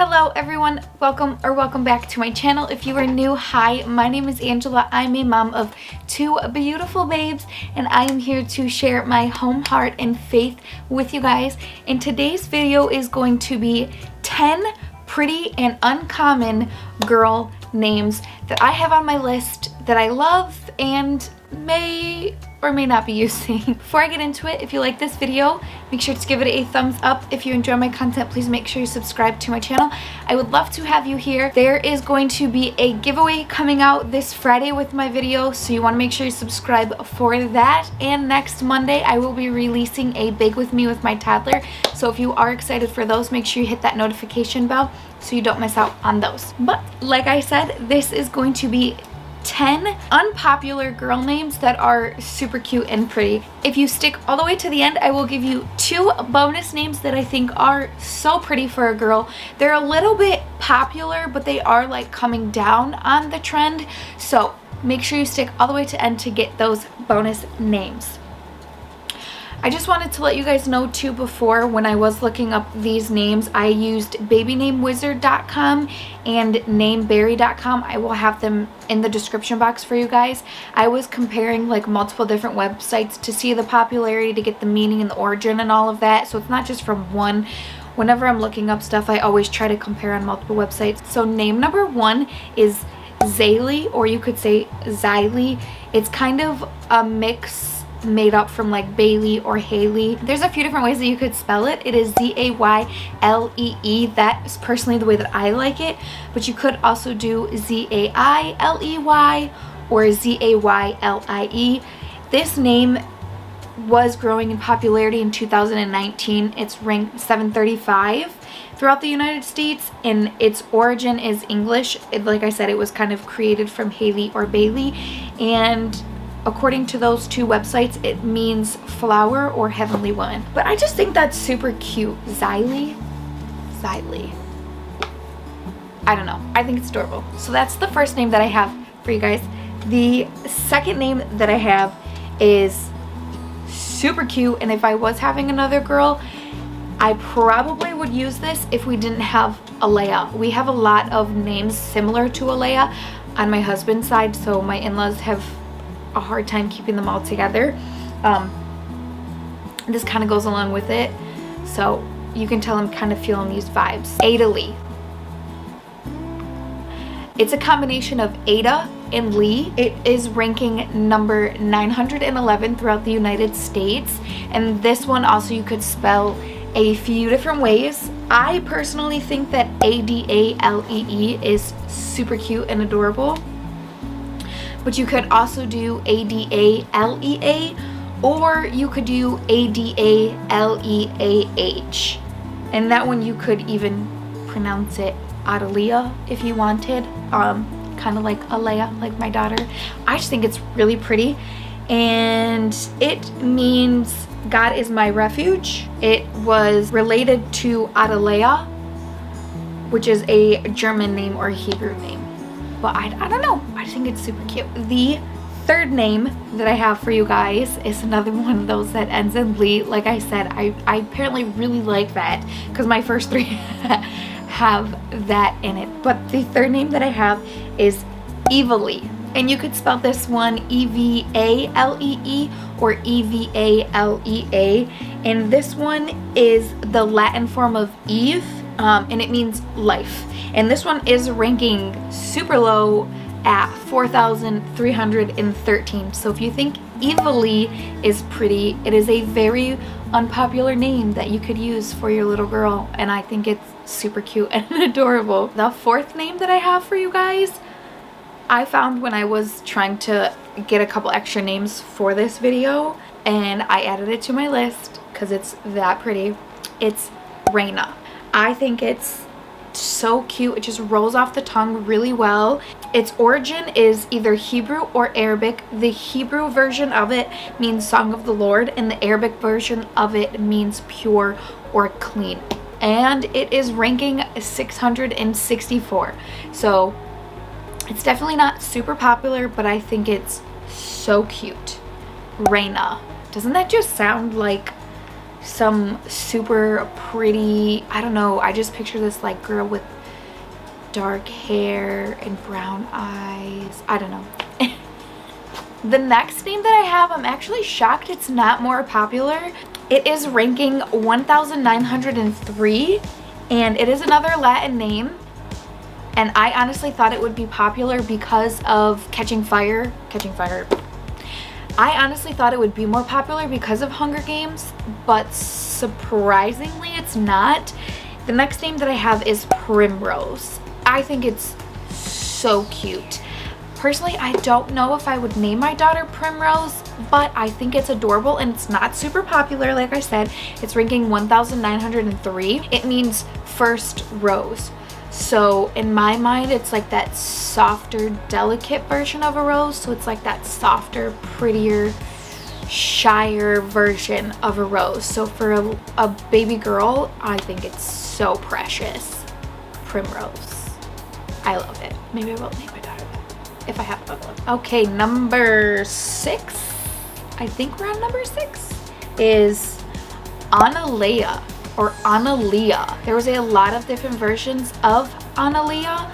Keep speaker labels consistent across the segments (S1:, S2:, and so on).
S1: Hello everyone, welcome back to my channel. If you are new, hi, my name is Angela. I'm a mom of two beautiful babes and I am here to share my home, heart, and faith with you guys. And today's video is going to be 10 pretty and uncommon girl names that I have on my list that I love and may or may not be using. Before I get into it, if you like this video, make sure to give it a thumbs up. If you enjoy my content, please make sure you subscribe to my channel. I would love to have you here. There is going to be a giveaway coming out this Friday with my video, so you want to make sure you subscribe for that. And next Monday, I will be releasing a Bake With Me with my toddler. So if you are excited for those, make sure you hit that notification bell so you don't miss out on those. But like I said, this is going to be 10 unpopular girl names that are super cute and pretty. If you stick all the way to the end, I will give you 2 bonus names that I think are so pretty for a girl. They're a little bit popular, but they are like coming down on the trend. So make sure you stick all the way to end to get those bonus names. I just wanted to let you guys know too, before when I was looking up these names, I used babynamewizard.com and nameberry.com. I will have them in the description box for you guys. I was comparing like multiple different websites to see the popularity, to get the meaning and the origin and all of that. So it's not just from one. Whenever I'm looking up stuff, I always try to compare on multiple websites. So name number 1 is Zaylee, or you could say Zaylee. It's kind of a mix made up from like Bailey or Haley. There's a few different ways that you could spell it. It is Z-A-Y-L-E-E. That's personally the way that I like it, but you could also do Z-A-I-L-E-Y or Z-A-Y-L-I-E. This name was growing in popularity in 2019. It's ranked 735 throughout the United States, and its origin is English. Like I said, it was kind of created from Haley or Bailey, and according to those 2 websites, it means flower or heavenly woman. But I just think that's super cute. Zaylee. I don't know. I think it's adorable. So that's the first name that I have for you guys. The second name that I have is super cute, and if I was having another girl, I probably would use this if we didn't have Alea. We have a lot of names similar to Alea on my husband's side, so my in-laws have a hard time keeping them all together. This kind of goes along with it, so you can tell I'm kind of feeling these vibes. Adalee. It's a combination of Ada and Lee. It is ranking number 911 throughout the United States, and this one also you could spell a few different ways. I personally think that Adalee is super cute and adorable, but you could also do Adalea, or you could do Adaleah, and that one you could even pronounce it Adelia if you wanted, kind of like Alea, like my daughter. I just think it's really pretty, and it means God is my refuge. It was related to Adelea, which is a German name or a Hebrew name. But I don't know. I think it's super cute. The third name that I have for you guys is another one of those that ends in Lee. Like I said, I apparently really like that because my first 3 have that in it. But the third name that I have is Evalee. And you could spell this one E-V-A-L-E-E or E-V-A-L-E-A. And this one is the Latin form of Eve, and it means life. And this one is ranking super low at 4,313. So if you think Evalee is pretty, it is a very unpopular name that you could use for your little girl, and I think it's super cute and adorable. The fourth name that I have for you guys, I found when I was trying to get a couple extra names for this video, and I added it to my list because it's that pretty. It's Reina. I think it's so cute. It just rolls off the tongue really well. Its origin is either Hebrew or Arabic. The Hebrew version of it means Song of the Lord, and the Arabic version of it means pure or clean. And it is ranking 664. So it's definitely not super popular, but I think it's so cute. Reina. Doesn't that just sound like some super pretty, I don't know, I just picture this like girl with dark hair and brown eyes. I don't know. The next name that I have, I'm actually shocked it's not more popular. It is ranking 1903, and it is another Latin name. And I honestly thought it would be popular because of Catching Fire. I honestly thought it would be more popular because of Hunger Games, but surprisingly it's not. The next name that I have is Primrose. I think it's so cute. Personally, I don't know if I would name my daughter Primrose, but I think it's adorable, and it's not super popular. Like I said, it's ranking 1903. It means first rose. So in my mind, it's like that softer, delicate version of a rose. So it's like that softer, prettier, shyer version of a rose. So for a baby girl, I think it's so precious. Primrose. I love it. Maybe I will name my daughter that if I have another one. Okay, number 6. I think we're on number 6. Is Analea or Analia. There was a lot of different versions of Analia,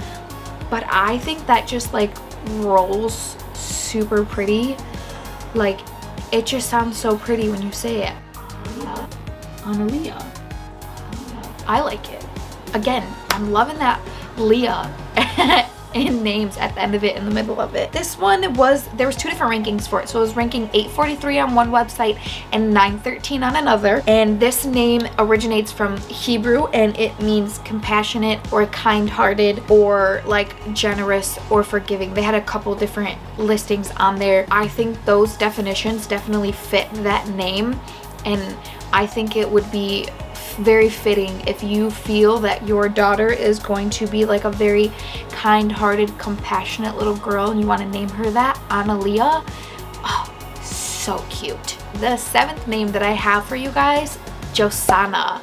S1: but I think that just like rolls super pretty. Like, it just sounds so pretty when you say it. Analia. I like it. Again, I'm loving that Leah in names at the end of it, in the middle of it. This one there was 2 different rankings for it. So it was ranking 843 on one website and 913 on another. And this name originates from Hebrew, and it means compassionate or kind-hearted or like generous or forgiving. They had a couple different listings on there. I think those definitions definitely fit that name, and I think it would be very fitting if you feel that your daughter is going to be like a very kind-hearted, compassionate little girl and you want to name her that, Analia. Oh, so cute. The 7th name that I have for you guys, Josana.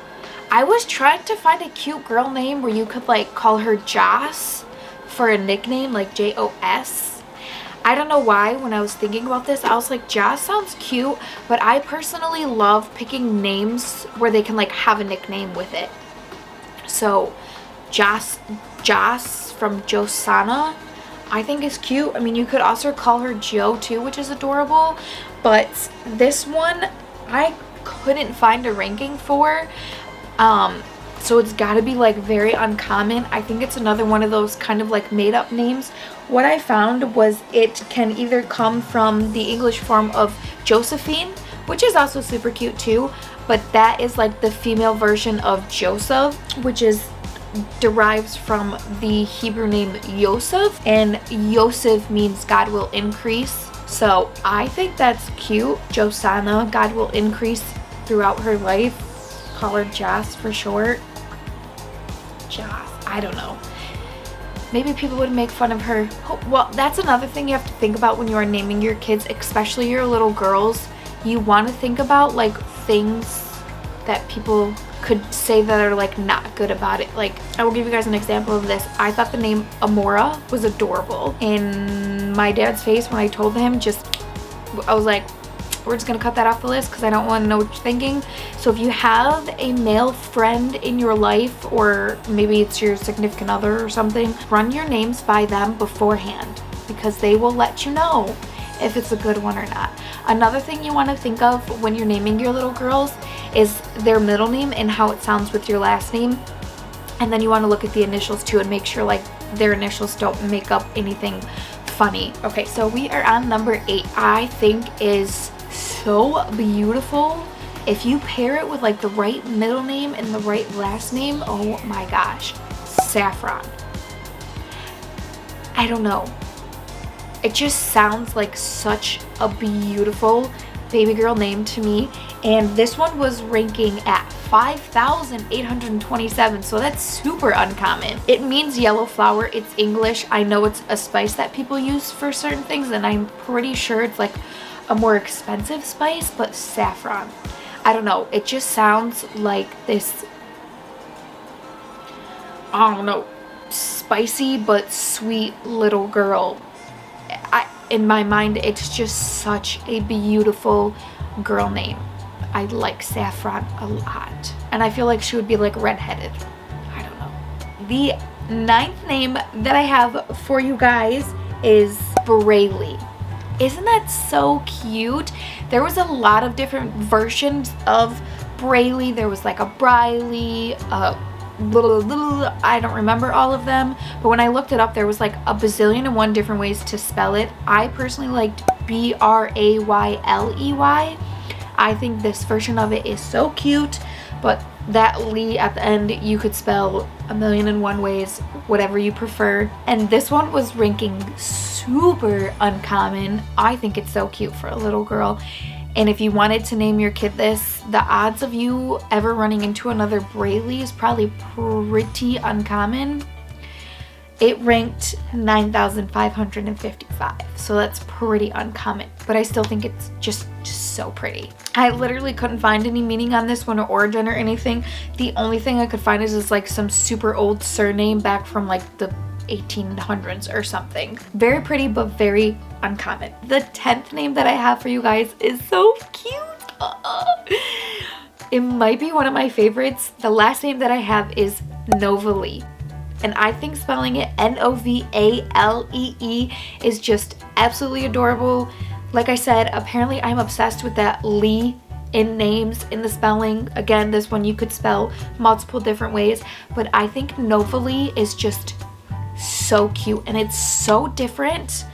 S1: I was trying to find a cute girl name where you could like call her Joss for a nickname, like J-O-S. I don't know why, when I was thinking about this, I was like, Joss sounds cute, but I personally love picking names where they can like have a nickname with it. So Joss from Josana, I think is cute. I mean, you could also call her Jo too, which is adorable, but this one I couldn't find a ranking for. So it's got to be like very uncommon. I think it's another one of those kind of like made up names. What I found was it can either come from the English form of Josephine, which is also super cute too, but that is like the female version of Joseph, which derives from the Hebrew name Yosef, and Yosef means God will increase. So I think that's cute. Josana, God will increase throughout her life. Call her Joss for short. Joss, I don't know. Maybe people would make fun of her. Oh, well, that's another thing you have to think about when you are naming your kids, especially your little girls. You want to think about like things that people could say that are like not good about it. Like, I will give you guys an example of this. I thought the name Amora was adorable, and my dad's face when I told him, I was like, we're just gonna cut that off the list because I don't want to know what you're thinking. So if you have a male friend in your life, or maybe it's your significant other or something, run your names by them beforehand, because they will let you know if it's a good one or not. Another thing you want to think of when you're naming your little girls is their middle name and how it sounds with your last name. And then you want to look at the initials too and make sure like their initials don't make up anything funny. Okay, so we are on number 8. I think is so beautiful. If you pair it with like the right middle name and the right last name, oh my gosh, Saffron. I don't know. It just sounds like such a beautiful baby girl name to me. And this one was ranking at 5,827, so that's super uncommon. It means yellow flower. It's English. I know it's a spice that people use for certain things, and I'm pretty sure it's like a more expensive spice, but saffron. I don't know. It just sounds like this, I don't know, spicy but sweet little girl. In my mind, it's just such a beautiful girl name. I like Saffron a lot. And I feel like she would be like redheaded. I don't know. The 9th name that I have for you guys is Braylee. Isn't that so cute? There was a lot of different versions of Braylee. There was like a Briley, I don't remember all of them, but when I looked it up, there was like a bazillion and one different ways to spell it. I personally liked Brayley. I think this version of it is so cute, but that Lee at the end, you could spell a million and one ways, whatever you prefer. And this one was ranking super uncommon. I think it's so cute for a little girl. And if you wanted to name your kid this, the odds of you ever running into another Braylee is probably pretty uncommon. It ranked 9,555, so that's pretty uncommon, but I still think it's just so pretty. I literally couldn't find any meaning on this one or origin or anything. The only thing I could find is like some super old surname back from like the 1800s or something. Very pretty, but very uncommon. The 10th name that I have for you guys is so cute. It might be one of my favorites. The last name that I have is Novalee. And I think spelling it Novalee is just absolutely adorable. Like I said, apparently I'm obsessed with that Lee in names, in the spelling. Again, this one you could spell multiple different ways, but I think Novalee is just so cute and it's so different.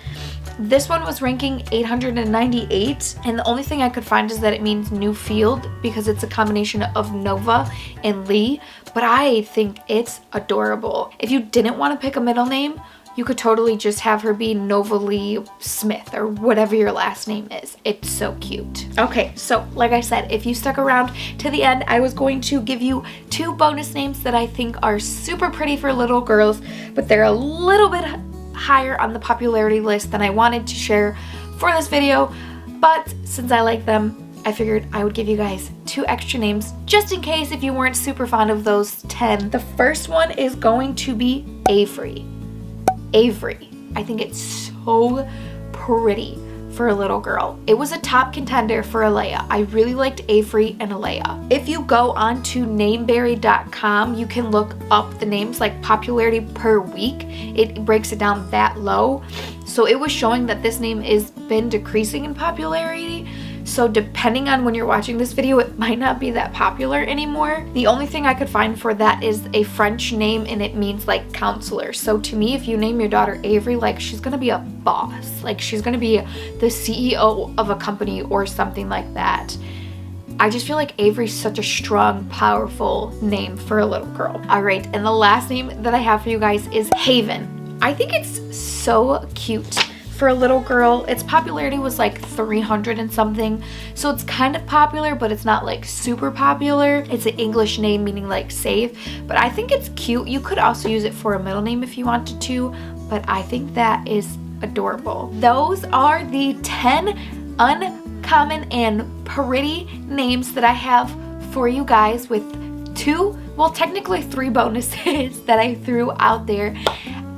S1: This one was ranking 898, and the only thing I could find is that it means new field because it's a combination of Nova and Lee, but I think it's adorable. If you didn't want to pick a middle name, you could totally just have her be Novalee Smith or whatever your last name is. It's so cute. Okay, so like I said, if you stuck around to the end, I was going to give you 2 bonus names that I think are super pretty for little girls, but they're a little bit higher on the popularity list than I wanted to share for this video, but since I like them, I figured I would give you guys 2 extra names just in case if you weren't super fond of those 10. The first one is going to be Avery. Avery. I think it's so pretty for a little girl. It was a top contender for Alea. I really liked Avery and Alea. If you go on to nameberry.com, you can look up the names like popularity per week. It breaks it down that low. So it was showing that this name has been decreasing in popularity. So depending on when you're watching this video, it might not be that popular anymore. The only thing I could find for that is a French name and it means like counselor. So to me, if you name your daughter Avery, like she's gonna be a boss. Like she's gonna be the CEO of a company or something like that. I just feel like Avery's such a strong, powerful name for a little girl. All right, and the last name that I have for you guys is Haven. I think it's so cute. For a little girl, its popularity was like 300 and something, so it's kind of popular, but it's not like super popular. It's an English name meaning like save, but I think it's cute. You could also use it for a middle name if you wanted to, but I think that is adorable. Those are the 10 uncommon and pretty names that I have for you guys, with 2, well technically 3 bonuses that I threw out there.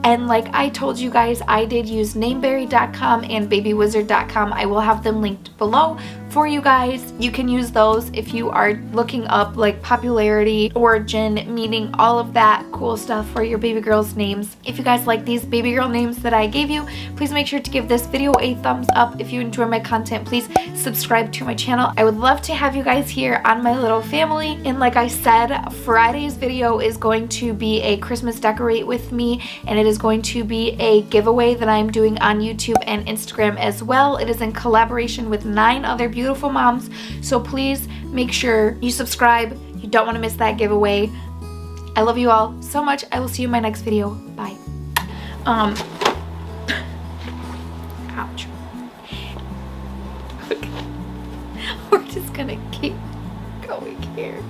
S1: And like I told you guys, I did use nameberry.com and babywizard.com. I will have them linked below for you guys. You can use those if you are looking up like popularity, origin, meaning, all of that cool stuff for your baby girls' names. If you guys like these baby girl names that I gave you, please make sure to give this video a thumbs up. If you enjoy my content, please subscribe to my channel. I would love to have you guys here on my little family. And like I said, Friday's video is going to be a Christmas decorate with me, and it is going to be a giveaway that I'm doing on YouTube and Instagram as well. It is in collaboration with 9 other beautiful moms, so please make sure you subscribe. You don't want to miss that giveaway. I love you all so much. I will see you in my next video. Bye. Ouch. Okay. We're just gonna keep going here.